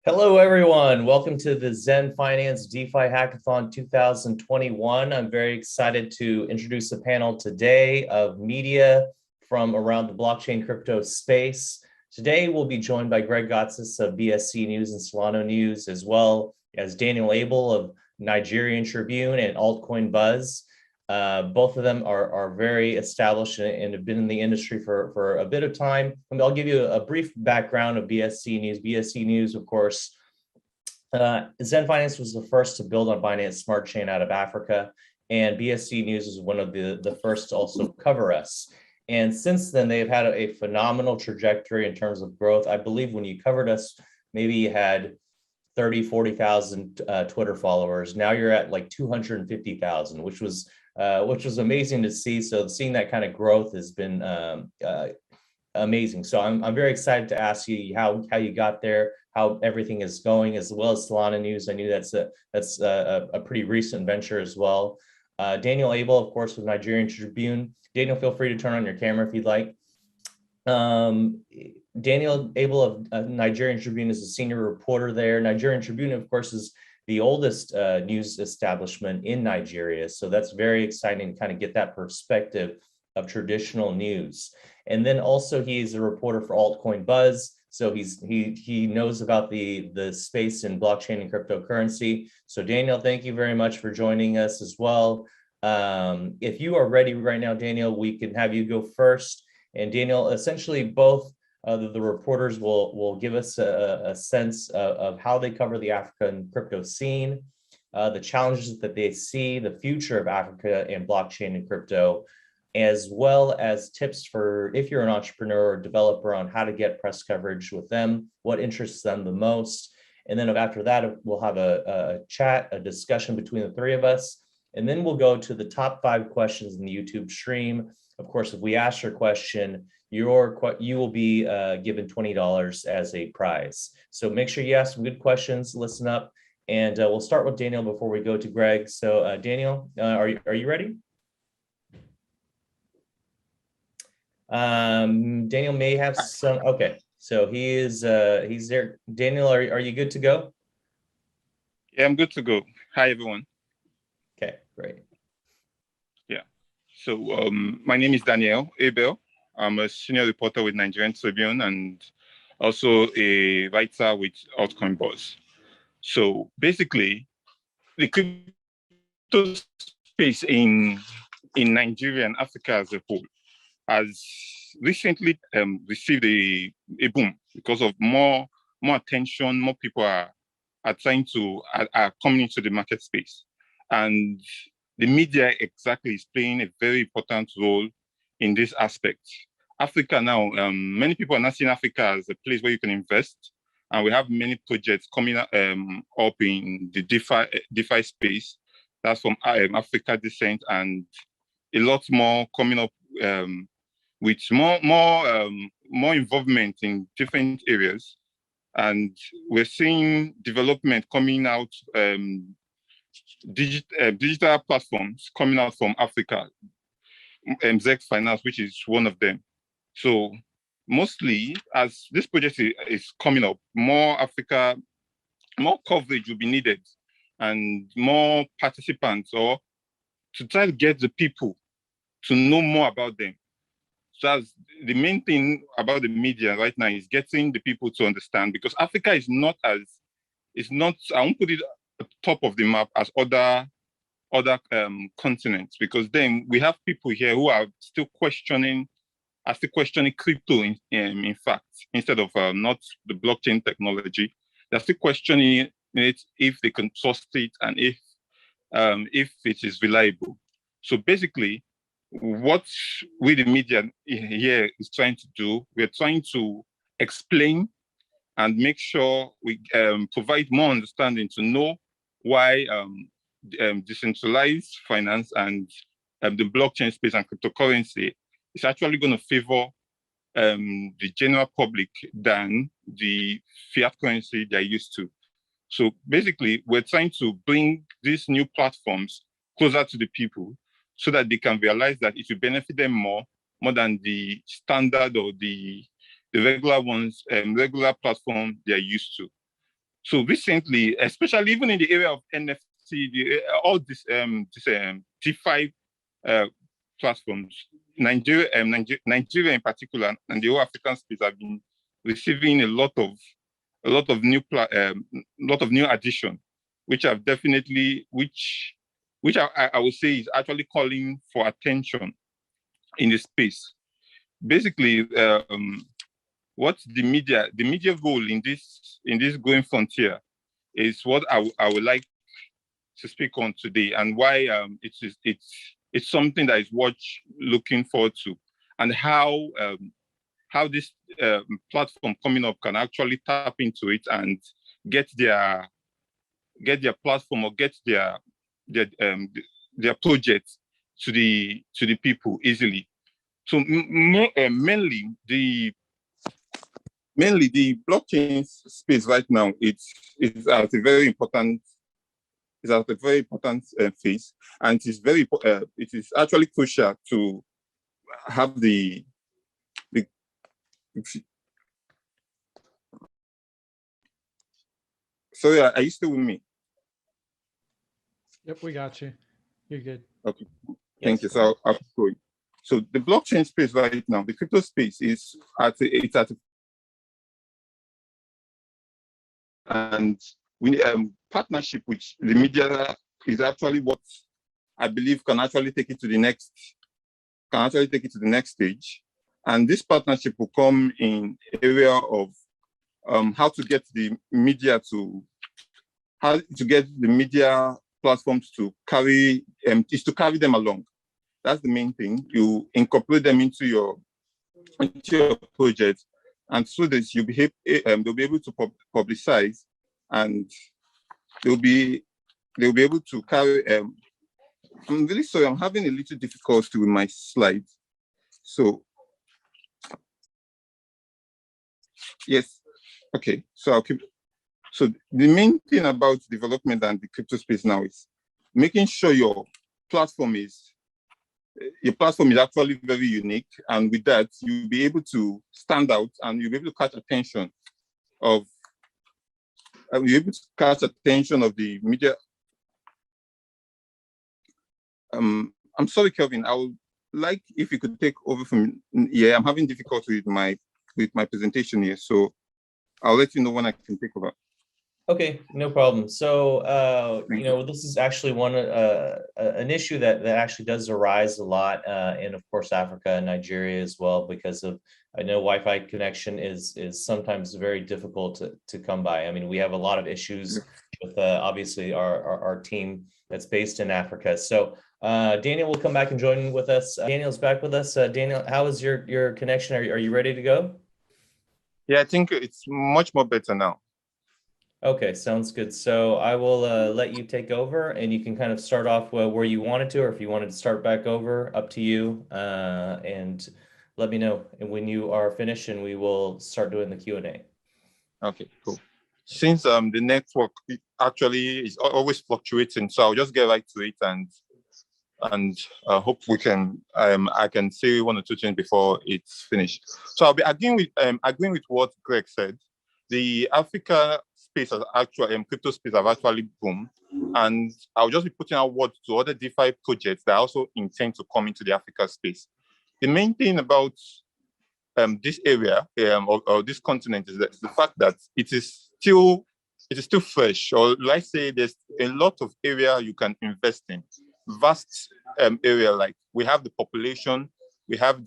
Hello, everyone. Welcome to the Xend Finance DeFi Hackathon 2021. I'm very excited to introduce a panel today of media from around the blockchain crypto space. Today, we'll be joined by Greg Gotsis of BSC News and Solana News, as well as Daniel Abel of Nigerian Tribune and Altcoin Buzz. Both of them are very established and have been in the industry for a bit of time. And I'll give you a brief background of BSC News. BSC News, of course, Xend Finance was the first to build on Binance Smart Chain out of Africa, and BSC News is one of the first to also cover us. And since then, they've had a phenomenal trajectory in terms of growth. I believe when you covered us, maybe you had 30, 40,000 Twitter followers. Now you're at like 250,000, which was amazing to see. So seeing that kind of growth has been amazing. So I'm very excited to ask you how you got there, how everything is going, as well as Solana News. I knew that's a pretty recent venture as well. Daniel Abel, of course, with Nigerian Tribune. Daniel, feel free to turn on your camera if you'd like. Daniel Abel of Nigerian Tribune is a senior reporter there. Nigerian Tribune, of course, is the oldest news establishment in Nigeria. So that's very exciting to kind of get that perspective of traditional news. And then also he's a reporter for Altcoin Buzz. So he knows about the space in blockchain and cryptocurrency. So Daniel, thank you very much for joining us as well. If you are ready right now, Daniel, we can have you go first. And Daniel, essentially both the reporters will give us a sense of how they cover the African crypto scene, the challenges that they see, the future of Africa and blockchain and crypto, as well as tips for if you're an entrepreneur or developer on how to get press coverage with them, what interests them the most. And then after that, we'll have a chat, a discussion between the three of us. And then we'll go to the top 5 questions in the YouTube stream. Of course, if we ask your question, you will be given $20 as a prize. So make sure you ask some good questions, listen up, and we'll start with Daniel before we go to Greg. So Daniel, are you ready? Daniel may have some, okay. So he's there. Daniel, are you good to go? Yeah, I'm good to go. Hi, everyone. Okay, great. Yeah. So my name is Daniel Abel. I'm a senior reporter with Nigerian Tribune and also a writer with Altcoin Buzz. So basically, the crypto space in Nigeria and Africa as a whole has recently received a boom because of more attention. More people are trying to are coming into the market space, and the media exactly is playing a very important role in this aspect. Africa now, many people are not seeing Africa as a place where you can invest, and we have many projects coming up in the DeFi space. That's from Africa descent, and a lot more coming up with more involvement in different areas. And we're seeing development coming out, digital platforms coming out from Africa, Xend Finance, which is one of them. So mostly, as this project is coming up, more coverage will be needed, and more participants, or to try to get the people to know more about them. So that's the main thing about the media right now, is getting the people to understand, because Africa is not, I won't put it at the top of the map as other continents, because then we have people here who are still questioning crypto in fact, instead of not the blockchain technology. They're still questioning it, if they can trust it, and if it is reliable. So basically, what we, the media here, is trying to do, we're trying to explain and make sure we provide more understanding to know why decentralized finance and the blockchain space and cryptocurrency is actually going to favor the general public than the fiat currency they're used to. So basically, we're trying to bring these new platforms closer to the people, so that they can realize that it will benefit them more than the standard or the regular ones, regular platform they are used to. So recently, especially even in the area of NFT, all this DeFi platforms, Nigeria in particular, and the whole African space have been receiving a lot of new addition, which have definitely which I would say is actually calling for attention in the space. Basically, what the media role in this growing frontier is what I would like to speak on today, and why it's something that is worth looking forward to, and how this platform coming up can actually tap into it and get their platform, or get their project to the people easily. So mainly the blockchain space right now, it's at a very important phase, and it is actually crucial to have the sorry, are you still with me? Yep, we got you. You're good. Okay, thank you. So I'll keep going. So the blockchain space right now, the crypto space is and we partnership with the media is actually what I believe can actually take it to the next stage. And this partnership will come in area of how to get the media platforms to carry them along. That's the main thing. You incorporate them into your project, and so that they'll be able to publicize, and they'll be able to carry. I'm really sorry, I'm having a little difficulty with my slides. So yes, okay. So I'll keep. So the main thing about development and the crypto space now is making sure your platform is actually very unique, and with that you'll be able to stand out, and you'll be able to catch attention of the media. I'm sorry, Kelvin, I would like if you could take over from here. I'm having difficulty with my presentation here, so I'll let you know when I can take over. Okay, no problem. So, this is actually an issue that actually does arise a lot in, of course, Africa and Nigeria as well, because I know Wi-Fi connection is sometimes very difficult to come by. I mean, we have a lot of issues with obviously our team that's based in Africa. So Daniel will come back and join with us. Daniel's back with us. Daniel, how is your connection? Are you ready to go? Yeah, I think it's much more better now. Okay, sounds good. So I will let you take over, and you can kind of start off where you wanted to, or if you wanted to start back over, up to you. And let me know when you are finished, and we will start doing the Q&A. Okay, cool. Since the network actually is always fluctuating, so I'll just get right to it, and hope we can I can say one or two things before it's finished. So I'll be agreeing with what Greg said. The Africa space has actually crypto space have actually boomed, and I'll just be putting out words to other DeFi projects that also intend to come into the Africa space. The main thing about this area or this continent is the fact that it is still fresh, or let's say there's a lot of area you can invest in. Vast area, like we have the population, we have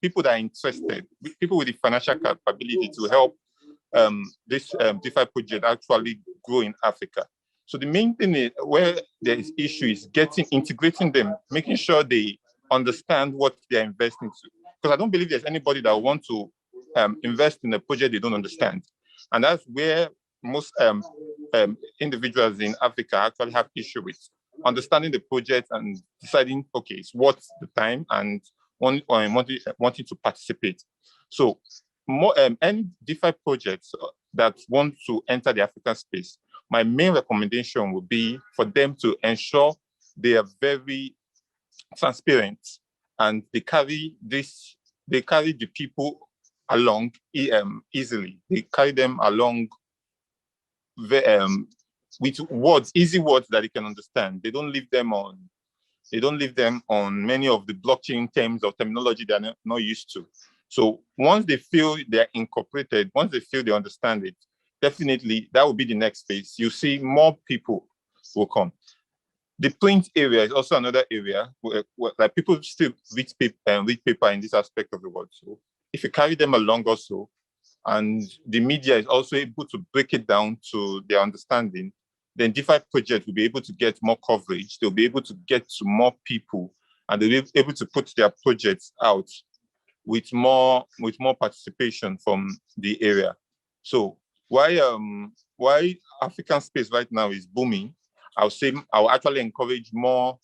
people that are interested, people with the financial capability to help this DeFi project actually grow in Africa. So the main thing is, where there is issue is integrating them, making sure they understand what they're investing to. Because I don't believe there's anybody that want to invest in a project they don't understand. And that's where most individuals in Africa actually have issue with understanding the project and deciding, okay, it's worth the time, and wanting to participate. So more any DeFi projects that want to enter the African space, my main recommendation would be for them to ensure they are very transparent, and they carry the people along easily. They carry them along with words, easy words that they can understand. They don't leave them on. They don't leave them on many of the blockchain terms or terminology they're not used to. So once they feel they're incorporated, once they feel they understand it, definitely that will be the next phase. You see more people will come. The print area is also another area where like people still read paper in this aspect of the world. So if you carry them along also, and the media is also able to break it down to their understanding, then DeFi projects will be able to get more coverage. They'll be able to get to more people, and they'll be able to put their projects out with more participation from the area. So why African space right now is booming, I'll say I'll actually encourage more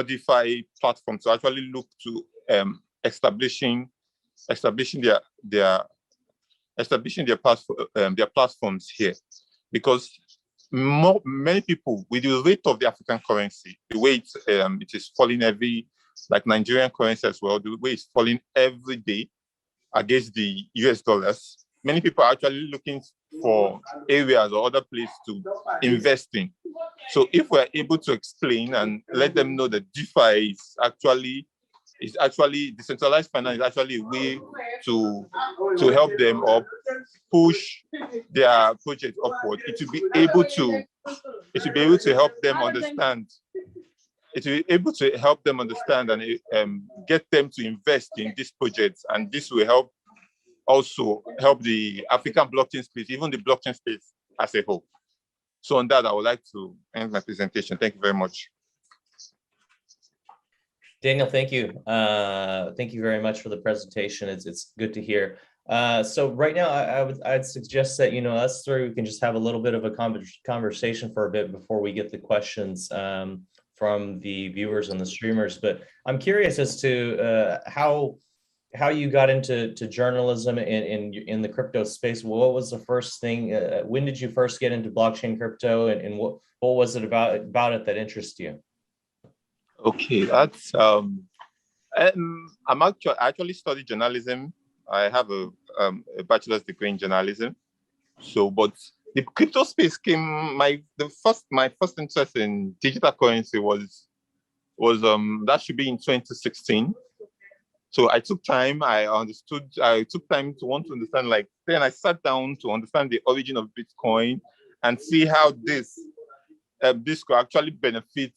DeFi platforms to actually look to establishing their platforms here, because many people with the rate of the African currency, the way it is falling every, like Nigerian currency as well, the way it's falling every day against the US dollars, many people are actually looking for areas or other places to invest in. So if we're able to explain and let them know that DeFi is actually decentralized finance, is actually a way to help them or push their project upward, it will be able to help them understand. It will be able to help them understand and get them to invest in these projects, and this will also help the African blockchain space, even the blockchain space as a whole. So on that, I would like to end my presentation. Thank you very much. Daniel, thank you. Thank you very much for the presentation. It's good to hear. So right now, I'd suggest that us three, we can just have a little bit of a conversation for a bit before we get the questions from the viewers and the streamers. But I'm curious as to how you got into journalism in the crypto space. What was the first thing? When did you first get into blockchain crypto, and what was it about it that interests you? Okay, that's I actually studied journalism. I have a bachelor's degree in journalism. So, but the crypto space came. My first interest in digital currency was that should be in 2016. So I took time. I took time to want to understand. Like then, I sat down to understand the origin of Bitcoin and see how this could actually benefit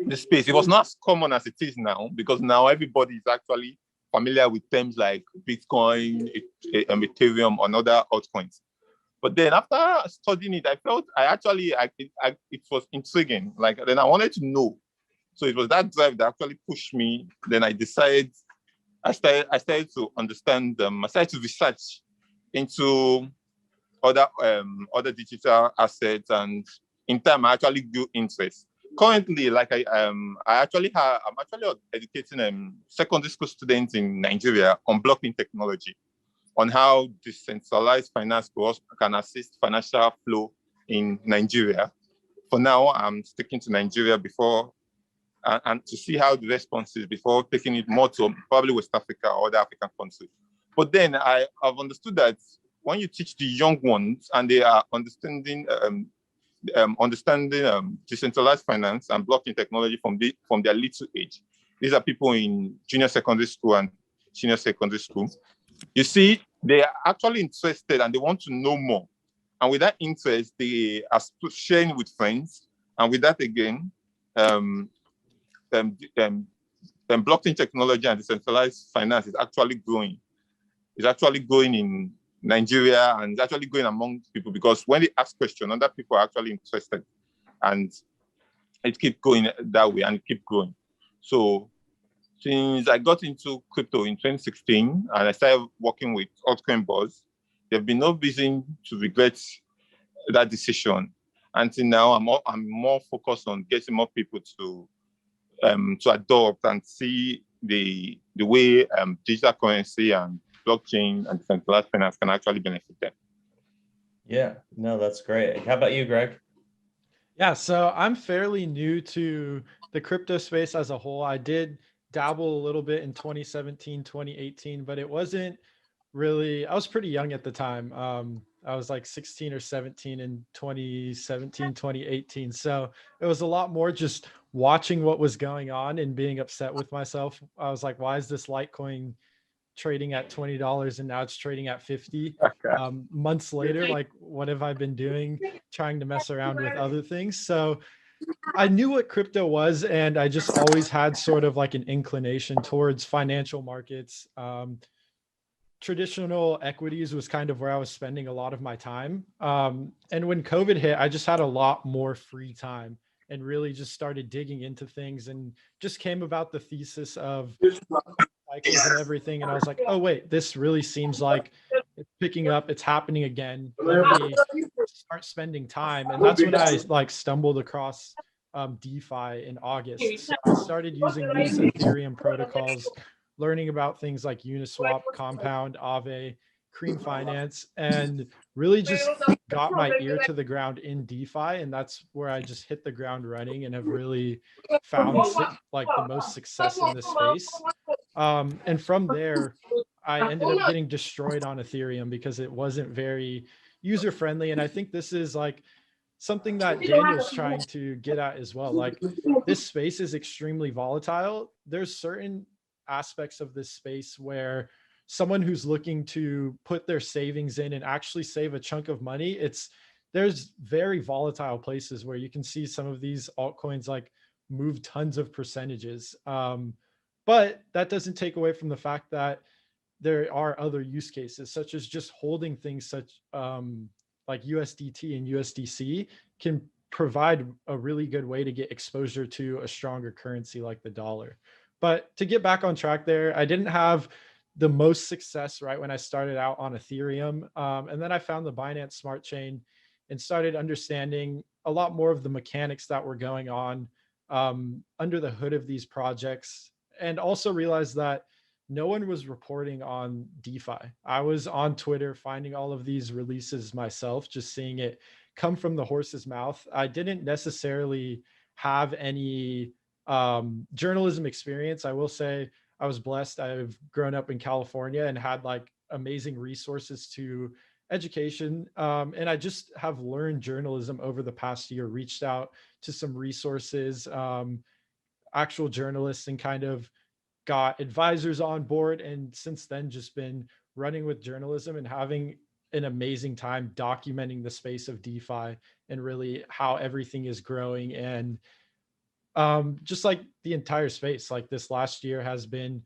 the space. It was not as common as it is now, because now everybody is actually familiar with terms like Bitcoin, Ethereum, and other altcoins. But then after studying it, I felt it was intriguing. Like then I wanted to know. So it was that drive that actually pushed me. Then I started to understand them. I started to research into other digital assets, and in time I actually grew interest. Currently, like I'm actually educating secondary school students in Nigeria on blockchain technology, on how decentralized finance can assist financial flow in Nigeria. For now, I'm sticking to Nigeria before and to see how the response is before taking it more to probably West Africa or other African countries. But then I've understood that when you teach the young ones and they are understanding decentralized finance and blockchain technology from their little age. These are people in junior secondary school and senior secondary school. You see, they are actually interested and they want to know more. And with that interest, they are sharing with friends. And with that again, blockchain technology and decentralized finance is actually growing. It's actually growing in Nigeria, and it's actually going among people, because when they ask questions, other people are actually interested, and it keeps going that way and it keeps growing. So since I got into crypto in 2016 and I started working with Altcoin Buzz, there's been no reason to regret that decision. Until now, I'm more focused on getting more people to adopt and see the way digital currency and blockchain and decentralized finance can actually benefit them. Yeah, no, that's great. How about you, Greg? Yeah, so I'm fairly new to the crypto space as a whole. I did dabble a little bit in 2017, 2018, but it wasn't really, I was pretty young at the time. I was like 16 or 17 in 2017, 2018. So it was a lot more just watching what was going on and being upset with myself. I was like, why is this Litecoin trading at $20 and now it's trading at 50? Months later, like, what have I been doing trying to mess around with other things? So I knew what crypto was, and I just always had sort of like an inclination towards financial markets. Traditional equities was kind of where I was spending a lot of my time. And when COVID hit, I just had a lot more free time and really just started digging into things and just came about the thesis of cycles and everything. And I was like, oh, wait, this really seems like it's picking up. It's happening again. Let me start spending time. And that's when I like stumbled across DeFi in August. So I started using these Ethereum protocols, learning about things like Uniswap, Compound, Aave, Cream Finance, and really just got my ear to the ground in DeFi. And that's where I just hit the ground running and have really found like the most success in this space. And from there, I ended up getting destroyed on Ethereum because it wasn't very user friendly. And I think this is like something that Daniel's trying to get at as well. Like, this space is extremely volatile. There's certain aspects of this space where someone who's looking to put their savings in and actually save a chunk of money, there's very volatile places where you can see some of these altcoins like move tons of percentages. But that doesn't take away from the fact that there are other use cases, such as just holding things such like USDT and USDC can provide a really good way to get exposure to a stronger currency like the dollar. But to get back on track there, I didn't have the most success right when I started out on Ethereum. And then I found the Binance Smart Chain and started understanding a lot more of the mechanics that were going on under the hood of these projects, and also realized that no one was reporting on DeFi. I was on Twitter finding all of these releases myself, just seeing it come from the horse's mouth. I didn't necessarily have any journalism experience. I will say I was blessed. I've grown up in California and had like amazing resources to education. And I just have learned journalism over the past year, reached out to some resources, actual journalists, and kind of got advisors on board. And since then, just been running with journalism and having an amazing time documenting the space of DeFi and really how everything is growing. And just like the entire space, like this last year has been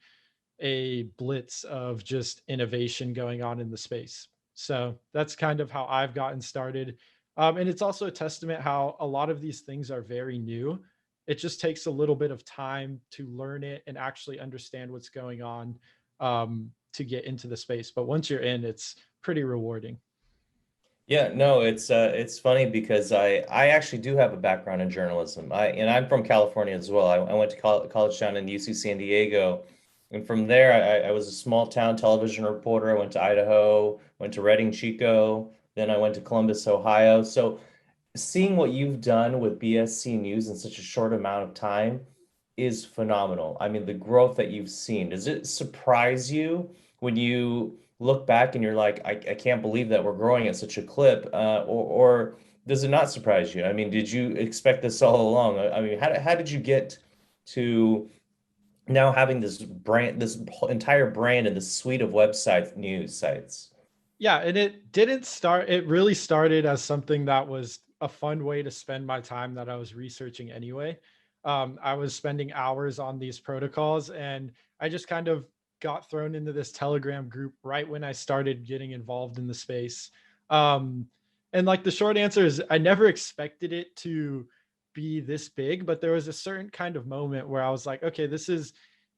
a blitz of just innovation going on in the space. So that's kind of how I've gotten started. And it's also a testament how a lot of these things are very new. It just takes a little bit of time to learn it and actually understand what's going on to get into the space. But once you're in, it's pretty rewarding. Yeah, no, it's funny because I actually do have a background in journalism. I'm from California as well. I went to college down in UC San Diego, and from there I was a small town television reporter. I went to Idaho, went to Redding, Chico, then I went to Columbus, Ohio. So seeing what you've done with BSC News in such a short amount of time is phenomenal. I mean, the growth that you've seen, does it surprise you when you look back and you're like, I can't believe that we're growing at such a clip, or does it not surprise you? I mean, did you expect this all along? I mean, how did you get to now having this brand, this entire brand and this suite of website news sites? Yeah, and it really started as something that was a fun way to spend my time that I was researching anyway. I was spending hours on these protocols, and I just kind of got thrown into this Telegram group right when I started getting involved in the space. Um, and like the short answer is I never expected it to be this big, but there was a certain kind of moment where I was like, okay, this is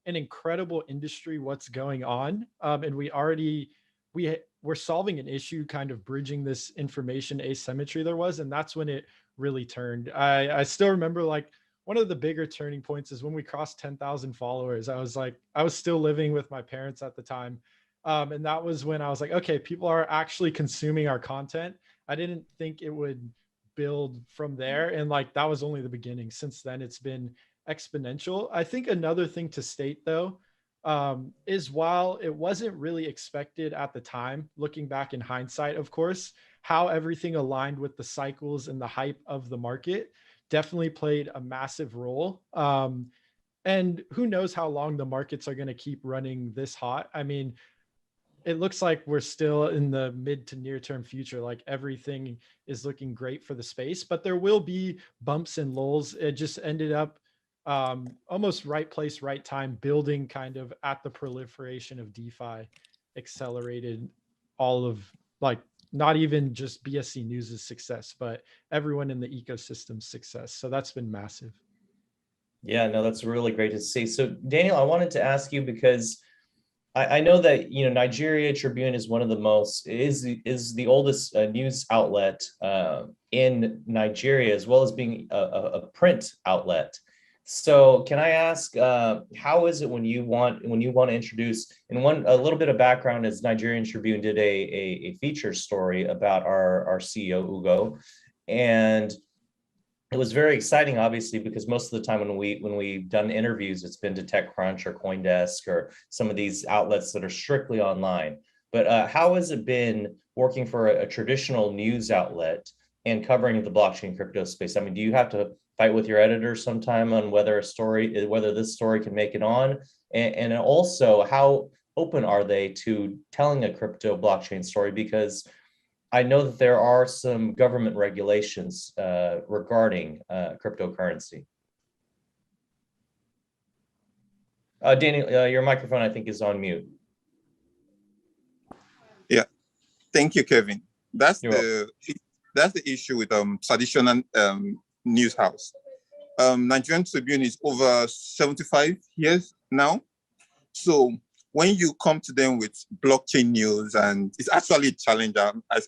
an incredible industry, what's going on. And we're solving an issue, kind of bridging this information asymmetry there was. And that's when it really turned. I still remember like one of the bigger turning points is when we crossed 10,000 followers. I was still living with my parents at the time. And that was when I was like, okay, people are actually consuming our content. I didn't think it would build from there. And like, that was only the beginning. Since then, it's been exponential. I think another thing to state though, is while it wasn't really expected at the time, looking back in hindsight, of course, how everything aligned with the cycles and the hype of the market definitely played a massive role. And who knows how long the markets are going to keep running this hot. I mean, it looks like we're still in the mid to near term future. Like everything is looking great for the space, but there will be bumps and lulls. It just ended up almost right place, right time, building kind of at the proliferation of DeFi, accelerated all of, like, not even just BSC News' success, but everyone in the ecosystem's success. So that's been massive. Yeah, no, that's really great to see. So Daniel, I wanted to ask you because I know that Nigeria Tribune is one of the most is the oldest news outlet in Nigeria, as well as being a print outlet. So can I ask, how is it when you want to introduce, and a little bit of background is Nigerian Tribune did a feature story about our CEO Ugo, and it was very exciting, obviously, because most of the time when we've done interviews, it's been to TechCrunch or CoinDesk or some of these outlets that are strictly online. But how has it been working for a traditional news outlet and covering the blockchain crypto space? I mean, do you have to fight with your editor sometime on whether this story can make it on? And also, how open are they to telling a crypto blockchain story? Because I know that there are some government regulations regarding cryptocurrency. Daniel, your microphone, I think, is on mute. Yeah, thank you, Kevin. That's the issue with traditional news house. Nigerian Tribune is over 75 years now. So when you come to them with blockchain news, and it's actually a challenge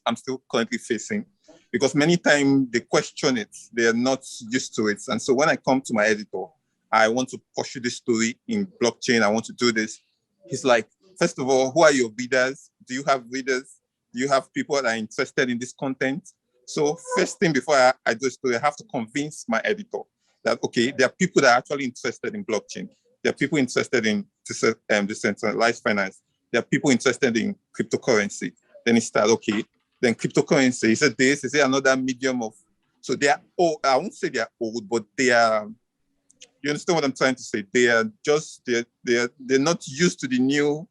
I'm still currently facing, because many times they question it, they are not used to it. And so when I come to my editor, I want to pursue this story in blockchain, I want to do this. He's like, first of all, who are your readers? Do you have readers? Do you have people that are interested in this content? So first thing before I do a story, I have to convince my editor that, okay, there are people that are actually interested in blockchain. There are people interested in decentralized finance. There are people interested in cryptocurrency. Then he started, okay, then cryptocurrency. He said this, he said another medium of, so they are old, I won't say they are old, but they are, you understand what I'm trying to say? They are just, they're not used to the new,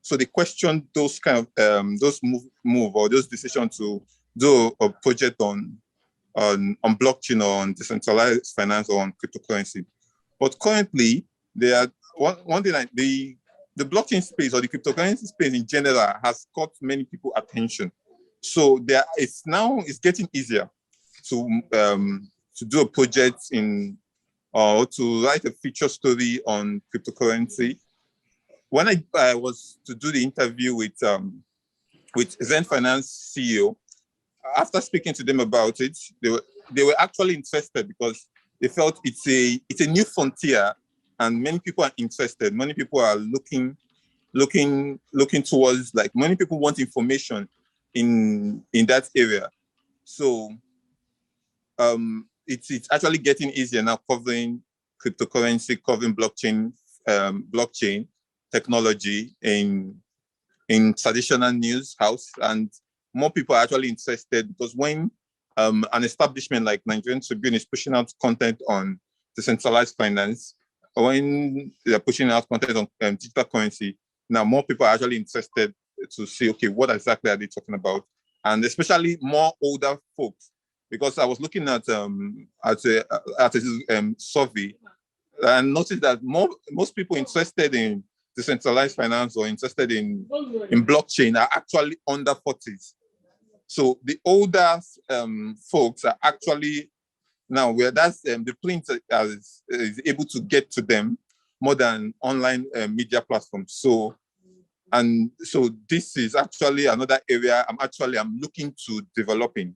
so they question those kind of, those move or those decisions to do a project on blockchain or on decentralized finance or on cryptocurrency. But currently, they are one thing, like the blockchain space or the cryptocurrency space in general has caught many people's attention. So it's getting easier to do a project in or to write a feature story on cryptocurrency. When I was to do the interview with Xend Finance CEO, after speaking to them about it, they were actually interested because they felt it's a new frontier, and many people are interested. Many people are looking towards, like, many people want information in that area. So it's actually getting easier now, covering cryptocurrency, covering blockchain technology in traditional news house, and more people are actually interested, because when an establishment like Nigerian Tribune is pushing out content on decentralized finance, when they're pushing out content on digital currency, now more people are actually interested to see, okay, what exactly are they talking about? And especially more older folks, because I was looking at a survey and noticed that most people interested in decentralized finance or interested in blockchain are actually under 40s. So the older folks are actually now where that's the print is able to get to them more than online media platforms. So this is actually another area I'm looking to developing,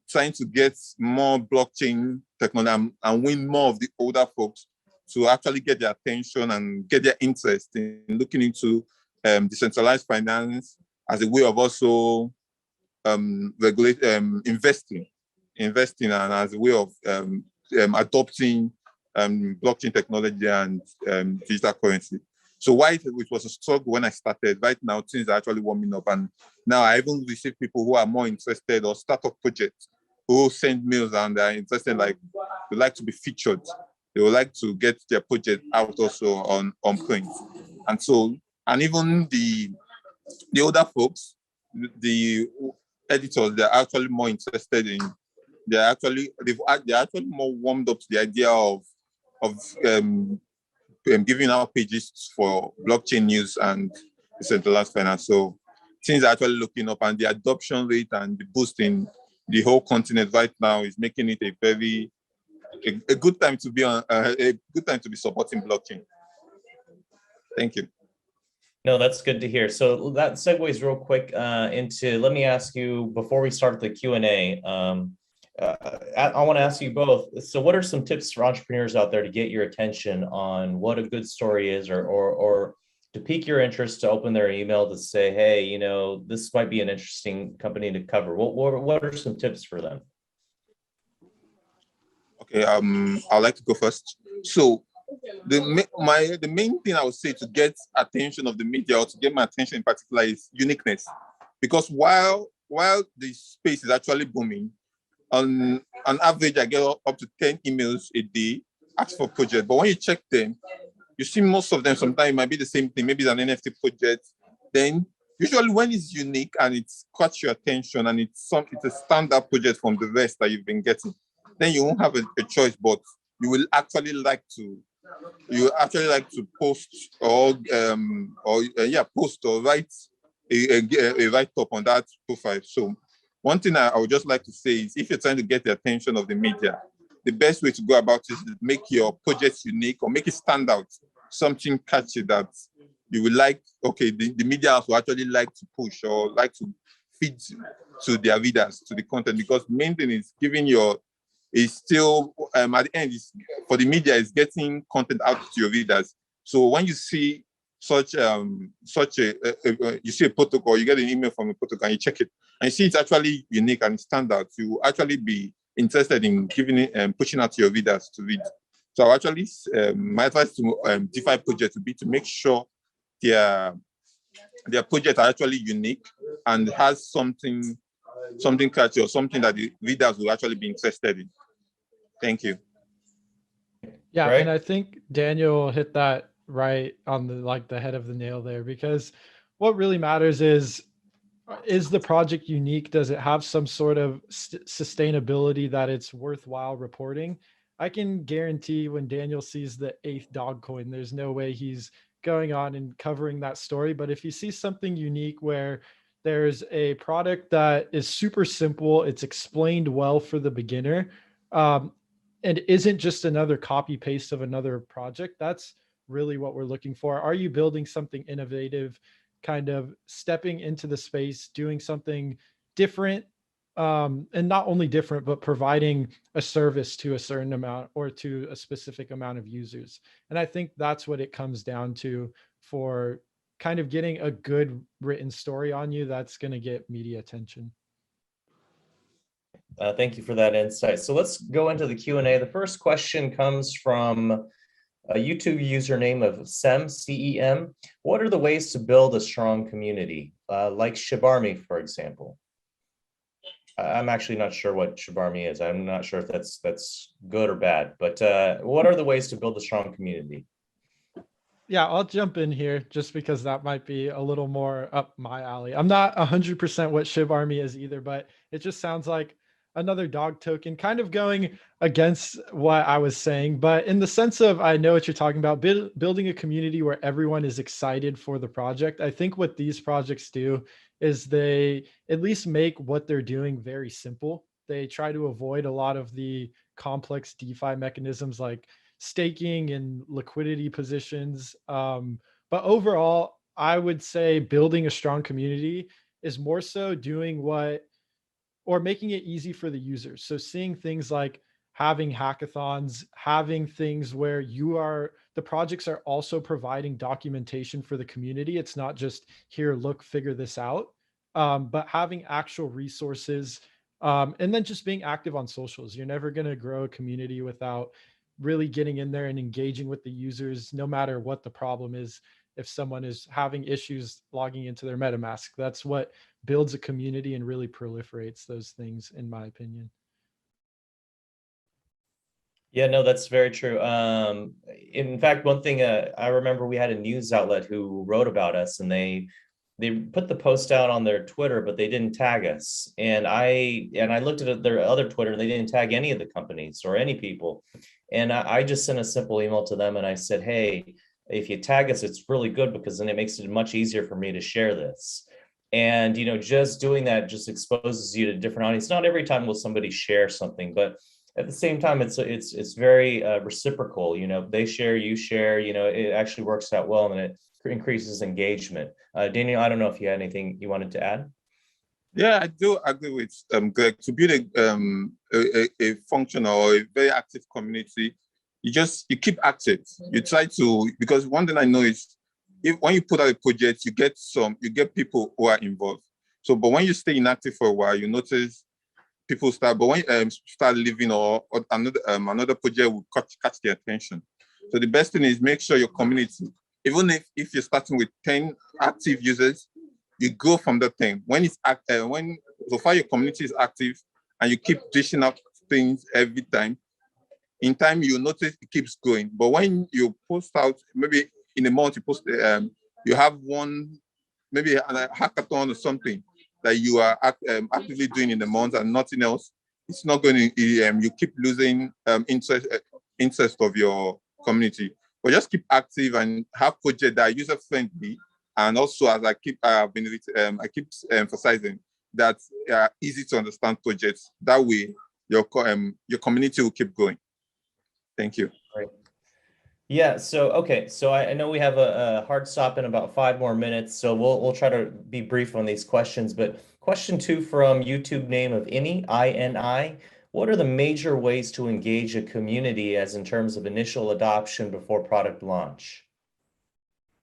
trying to get more blockchain technology and win more of the older folks to actually get their attention and get their interest in looking into decentralized finance as a way of also regulate investing and as a way of adopting blockchain technology and digital currency. So why it was a struggle when I started, right now things are actually warming up. And now I even receive people who are more interested, or startup projects who send mails and they're interested, like they like to be featured. They would like to get their project out also on print. And so, and even the older folks, the editors, they're actually more interested in, they're actually more warmed up to the idea of giving out pages for blockchain news and decentralized finance. So things are actually looking up, and the adoption rate and the boost in the whole continent right now is making it a good time to be on a good time to be supporting blockchain. Thank you. No, that's good to hear. So that segues real quick into, let me ask you, before we start the Q&A, I want to ask you both. So what are some tips for entrepreneurs out there to get your attention on what a good story is, or to pique your interest, to open their email to say, hey, you know, this might be an interesting company to cover? What are some tips for them? Okay, I'd like to go first. So the main thing I would say to get attention of the media, or to get my attention in particular, is uniqueness. Because while the space is actually booming, on average, I get up to 10 emails a day ask for projects. But when you check them, you see most of them sometimes it might be the same thing. Maybe it's an NFT project. Then usually when it's unique and it's caught your attention and it's a standout project from the rest that you've been getting, then you won't have a choice, but you will actually like to post post or write a write-up on that profile. So one thing I would just like to say is, if you're trying to get the attention of the media, the best way to go about it is to make your project unique, or make it stand out, something catchy that you will like. Okay, the media will actually like to push or like to feed to their readers, to the content, because the main thing is still at the end, is for the media, is getting content out to your readers. So when you see you see a protocol, you get an email from a protocol, and you check it, and you see it's actually unique and standard, you will actually be interested in giving it and pushing out to your readers to read. So actually, my advice to DeFi projects would be to make sure their projects are actually unique and has something catchy, or something that the readers will actually be interested in. Thank you. Yeah, Right. and I think Daniel hit that right on the head of the nail there, because what really matters is the project unique? Does it have some sort of sustainability that it's worthwhile reporting? I can guarantee when Daniel sees the 8th dog coin, there's no way he's going on and covering that story. But if you see something unique where there's a product that is super simple, it's explained well for the beginner, and isn't just another copy paste of another project, that's really what we're looking for. Are you building something innovative, kind of stepping into the space, doing something different, and not only different, but providing a service to a certain amount or to a specific amount of users? And I think that's what it comes down to for kind of getting a good written story on you that's going to get media attention. Thank you for that insight. So let's go into the Q&A. The first question comes from a YouTube username of SEM, C-E-M. What are the ways to build a strong community, like Shibarmy, for example? I'm actually not sure what Shibarmy is. I'm not sure if that's good or bad, but what are the ways to build a strong community? Yeah, I'll jump in here just because that might be a little more up my alley. I'm not 100% what Shibarmy is either, but it just sounds like another dog token, kind of going against what I was saying. But in the sense of, I know what you're talking about, building a community where everyone is excited for the project. I think what these projects do is they at least make what they're doing very simple. They try to avoid a lot of the complex DeFi mechanisms like staking and liquidity positions. But overall, I would say building a strong community is more so doing or making it easy for the users. So seeing things like having hackathons, having things where the projects are also providing documentation for the community. It's not just here, look, figure this out, but having actual resources, and then just being active on socials. You're never going to grow a community without really getting in there and engaging with the users, no matter what the problem is. if someone is having issues logging into their MetaMask. That's what builds a community and really proliferates those things, in my opinion. Yeah, no, that's very true. In fact, one thing I remember, we had a news outlet who wrote about us, and they put the post out on their Twitter, but they didn't tag us. And I looked at their other Twitter, and they didn't tag any of the companies or any people. And I just sent a simple email to them, and I said, hey, if you tag us, it's really good, because then it makes it much easier for me to share this. And just doing that just exposes you to different audience. Not every time will somebody share something, but at the same time, it's very reciprocal. They share, you share. It actually works out well, and it increases engagement. Daniel, I don't know if you had anything you wanted to add. Yeah, I do agree with Greg. To build a functional or a very active community, you keep active. You try to, because one thing I know is, when you put out a project, you get people who are involved. So, but when you stay inactive for a while, you notice people start. But when you start leaving, or another project will catch their attention. So the best thing is, make sure your community, even if you're starting with 10 active users, you go from that thing. When so far your community is active and you keep dishing up things every time, in time you notice it keeps going. But when you post out, maybe in a month you post, you have one, maybe a hackathon or something that you are actively doing in the month and nothing else, it's not going to, you keep losing interest of your community. But just keep active and have projects that are user friendly. And also, as I keep emphasizing, that easy to understand projects. That way, your community will keep going. Thank you. Great. Yeah. So okay. So I know we have a hard stop in about 5 more minutes. So we'll try to be brief on these questions. But question 2 from YouTube name of INI. What are the major ways to engage a community, as in terms of initial adoption before product launch?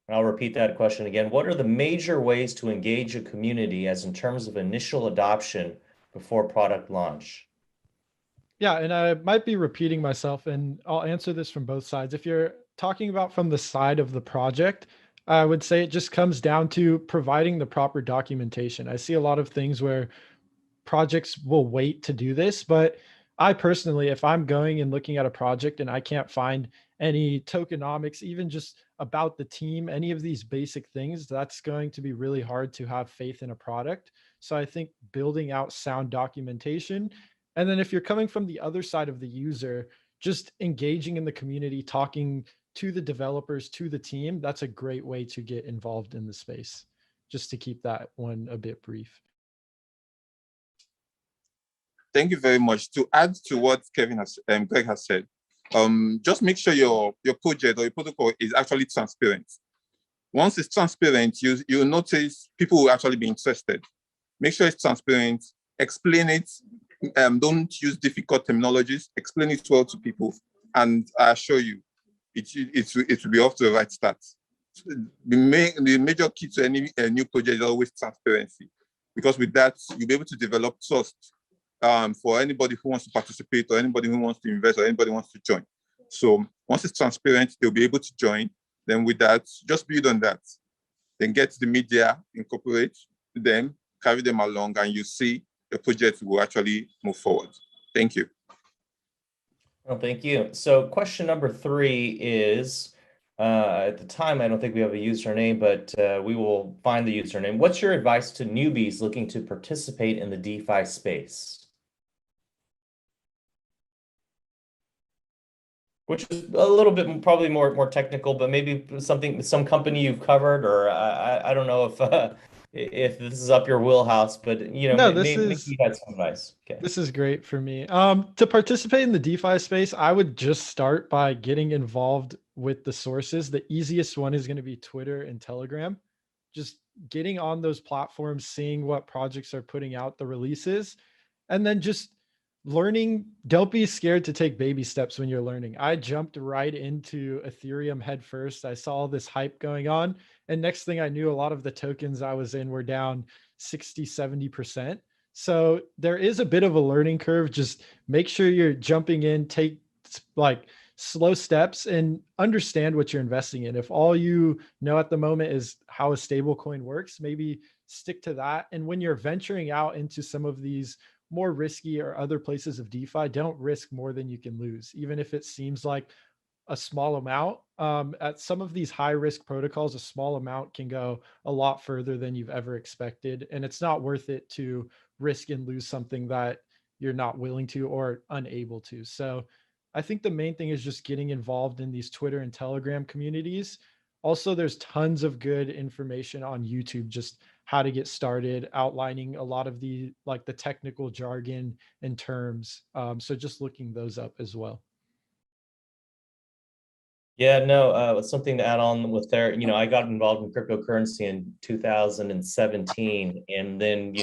And I'll repeat that question again. What are the major ways to engage a community, as in terms of initial adoption before product launch? Yeah, and I might be repeating myself, and I'll answer this from both sides. If you're talking about from the side of the project, I would say it just comes down to providing the proper documentation. I see a lot of things where projects will wait to do this, but I personally, if I'm going and looking at a project and I can't find any tokenomics, even just about the team, any of these basic things, that's going to be really hard to have faith in a product. So I think building out sound documentation. And then if you're coming from the other side of the user, just engaging in the community, talking to the developers, to the team, that's a great way to get involved in the space. Just to keep that one a bit brief. Thank you very much. To add to what Greg has said, just make sure your project or your protocol is actually transparent. Once it's transparent, you'll notice people will actually be interested. Make sure it's transparent. Explain it. Don't use difficult terminologies. Explain it well to people, and I assure you, it will be off to the right start. The major key to any new project is always transparency, because with that you'll be able to develop trust for anybody who wants to participate, or anybody who wants to invest, or anybody who wants to join. So once it's transparent, they'll be able to join. Then with that, just build on that. Then get the media, incorporate them, carry them along, and you see the project will actually move forward. Thank you. Well, thank you. So question number 3 is, at the time, I don't think we have a username, but we will find the username. What's your advice to newbies looking to participate in the DeFi space? Which is a little bit probably more technical, but maybe some company you've covered, or I don't know if this is up your wheelhouse, but No, maybe you had some advice. Okay. This is great for me. To participate in the DeFi space, I would just start by getting involved with the sources. The easiest one is going to be Twitter and Telegram. Just getting on those platforms, seeing what projects are putting out the releases, and then just learning. Don't be scared to take baby steps when you're learning. I jumped right into Ethereum head first. I saw all this hype going on, and next thing I knew, a lot of the tokens I was in were down 60-70%. So there is a bit of a learning curve. Just make sure you're jumping in, take like slow steps and understand what you're investing in. If all you know at the moment is how a stable coin works, maybe stick to that. And when you're venturing out into some of these more risky or other places of DeFi, don't risk more than you can lose, even if it seems like a small amount. At some of these high risk protocols, a small amount can go a lot further than you've ever expected. And it's not worth it to risk and lose something that you're not willing to or unable to. So I think the main thing is just getting involved in these Twitter and Telegram communities. Also, there's tons of good information on YouTube, just how to get started, outlining a lot of the like the technical jargon and terms. So just looking those up as well. Yeah, no, something to add on with there. I got involved in cryptocurrency in 2017, and then,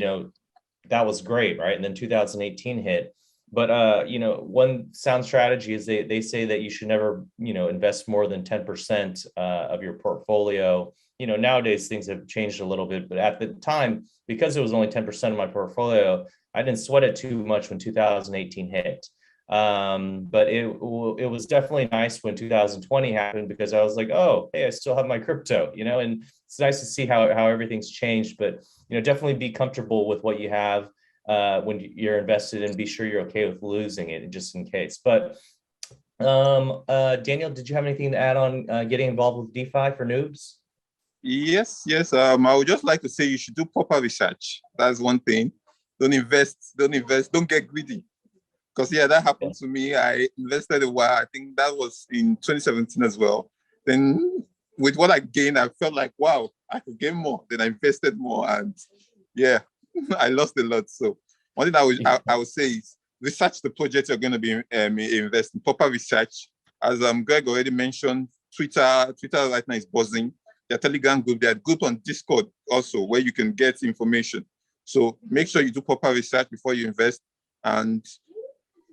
that was great, right? And then 2018 hit. But one sound strategy is they say that you should never, invest more than 10% of your portfolio. Nowadays things have changed a little bit, but at the time, because it was only 10% of my portfolio, I didn't sweat it too much when 2018 hit. But it was definitely nice when 2020 happened, because I was like, oh, hey, I still have my crypto, and it's nice to see how everything's changed. But definitely be comfortable with what you have when you're invested, and be sure you're okay with losing it just in case. But Daniel, did you have anything to add on getting involved with DeFi for noobs? Yes. I would just like to say you should do proper research. That's one thing. Don't invest, don't get greedy. Because that happened to me. I invested a while. I think that was in 2017 as well. Then with what I gained, I felt like, wow, I could gain more. Then I invested more, and I lost a lot. So one thing I would say is research the project you're going to be investing. Proper research. As Greg already mentioned, Twitter right now is buzzing. Their Telegram group, their group on Discord also, where you can get information. So make sure you do proper research before you invest, and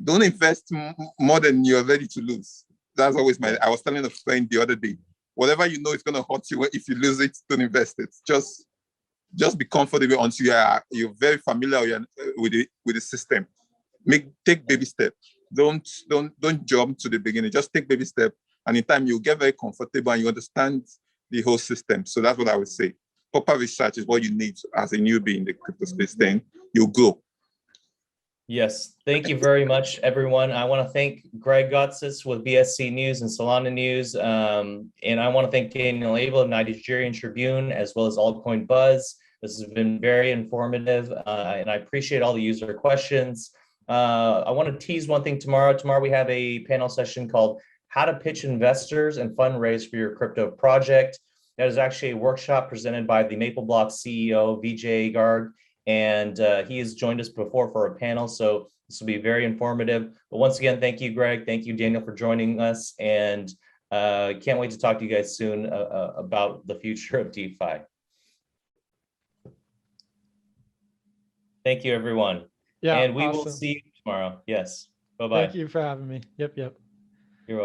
don't invest more than you're ready to lose. That's always I was telling a friend the other day, whatever you know is going to hurt you, if you lose it, don't invest it. Just be comfortable until you're very familiar with the system. Take baby steps. Don't jump to the beginning. Just take baby steps, and in time you'll get very comfortable and you understand the whole system. So that's what I would say. Proper research is what you need as a newbie in the crypto space. Then you'll grow. Yes, thank you very much, everyone. I want to thank Greg Gotsis with BSC News and Solana News. And I want to thank Daniel Abel of Nigerian Tribune, as well as Altcoin Buzz. This has been very informative, and I appreciate all the user questions. I want to tease one thing tomorrow. Tomorrow we have a panel session called How to Pitch Investors and Fundraise for Your Crypto Project. That is actually a workshop presented by the MapleBlock CEO, Vijay Garg. And he has joined us before for a panel, so this will be very informative. But once again, thank you, Greg. Thank you, Daniel, for joining us. And can't wait to talk to you guys soon about the future of DeFi. Thank you, everyone. Yeah, and we awesome. will see you tomorrow. Yes. Bye-bye. Thank you for having me. Yep.